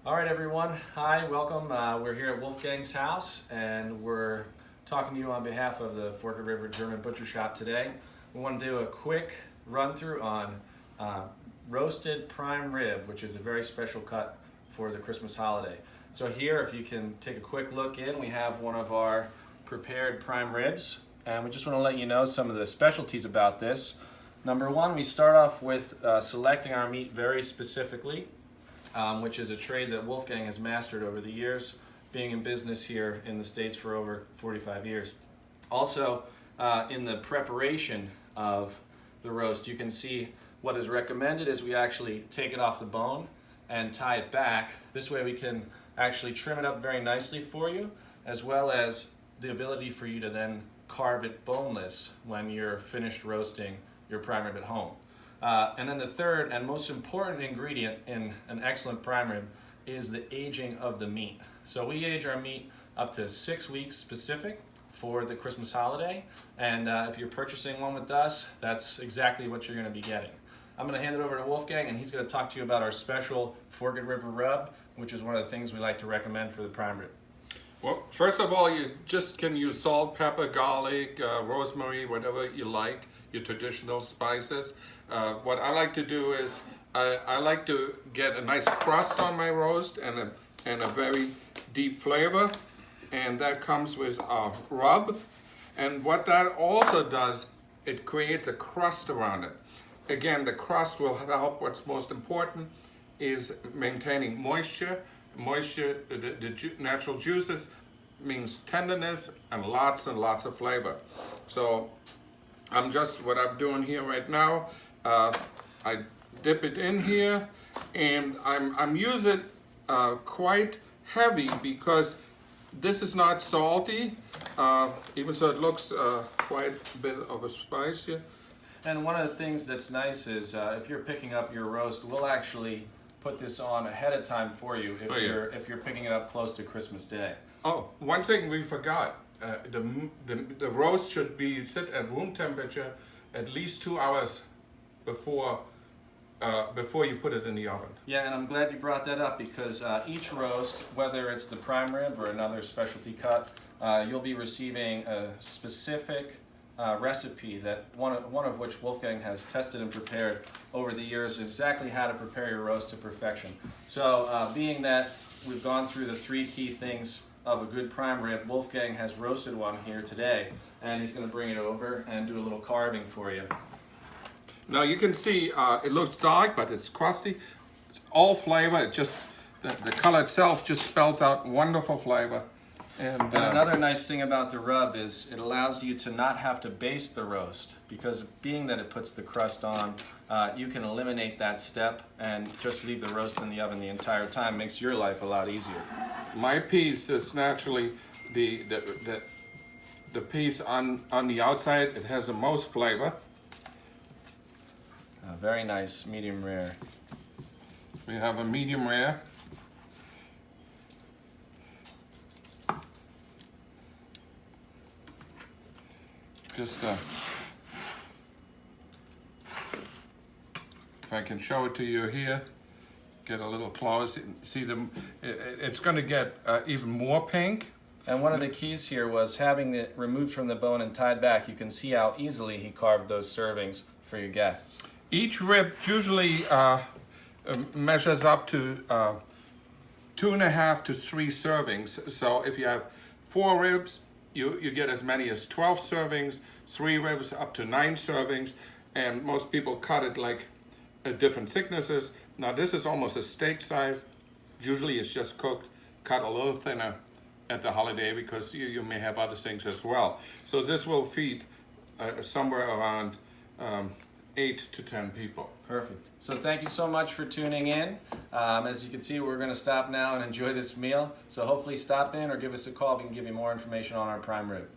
All right, everyone. Hi, welcome. We're here at Wolfgang's house, and we're talking to you on behalf of the Forked River German Butcher Shop today. We want to do a quick run-through on roasted prime rib, which is a very special cut for the Christmas holiday. So here, if you can take a quick look in, we have one of our prepared prime ribs, and we just want to let you know some of the specialties about this. Number one, we start off with selecting our meat very specifically. Which is a trade that Wolfgang has mastered over the years, being in business here in the States for over 45 years. Also, in the preparation of the roast, you can see what is recommended is we actually take it off the bone and tie it back. This way we can actually trim it up very nicely for you, as well as the ability for you to then carve it boneless when you're finished roasting your prime rib at home. And then the third and most important ingredient in an excellent prime rib is the aging of the meat. So we age our meat up to 6 weeks specific for the Christmas holiday. And if you're purchasing one with us, that's exactly what you're going to be getting. I'm going to hand it over to Wolfgang, and he's going to talk to you about our special Forked River rub, which is one of the things we like to recommend for the prime rib. Well, first of all, you just can use salt, pepper, garlic, rosemary, whatever you like, your traditional spices. What I like to do is I like to get a nice crust on my roast and a very deep flavor, and that comes with a rub. And what that also does, it creates a crust around it. Again, the crust will help. What's most important is maintaining moisture. Moisture, the natural juices, means tenderness and lots of flavor. So what I'm doing here right now, I dip it in here, and I'm using quite heavy because this is not salty, even so it looks quite a bit of a spice here. And one of the things that's nice is if you're picking up your roast, we'll actually put this on ahead of time for you if you're picking it up close to Christmas Day. Oh, one thing we forgot. The roast should sit at room temperature at least 2 hours before you put it in the oven. Yeah, and I'm glad you brought that up because each roast, whether it's the prime rib or another specialty cut, you'll be receiving a specific recipe that one of which Wolfgang has tested and prepared over the years, exactly how to prepare your roast to perfection. So being that we've gone through the 3 key things of a good prime rib, Wolfgang has roasted one here today, and he's going to bring it over and do a little carving for you. Now you can see it looks dark, but it's crusty. It's all flavor. It just the color itself just spells out wonderful flavor. And another nice thing about the rub is it allows you to not have to baste the roast, because being that it puts the crust on, you can eliminate that step and just leave the roast in the oven the entire time. Makes your life a lot easier. My piece is naturally the piece on the outside. It has the most flavor. Very nice, medium rare. We have a medium rare. Just if I can show it to you here, get a little close. See them. It's going to get even more pink. And one of the keys here was having it removed from the bone and tied back. You can see how easily he carved those servings for your guests. Each rib usually measures up to 2.5 to 3 servings. So if you have 4 ribs, you get as many as 12 servings, 3 ribs up to 9 servings, and most people cut it like different thicknesses. Now this is almost a steak size. Usually it's just cooked, cut a little thinner at the holiday because you may have other things as well. So this will feed somewhere around 8 to 10 people. Perfect. So thank you so much for tuning in. As you can see, we're going to stop now and enjoy this meal. So hopefully stop in or give us a call. We can give you more information on our prime rib.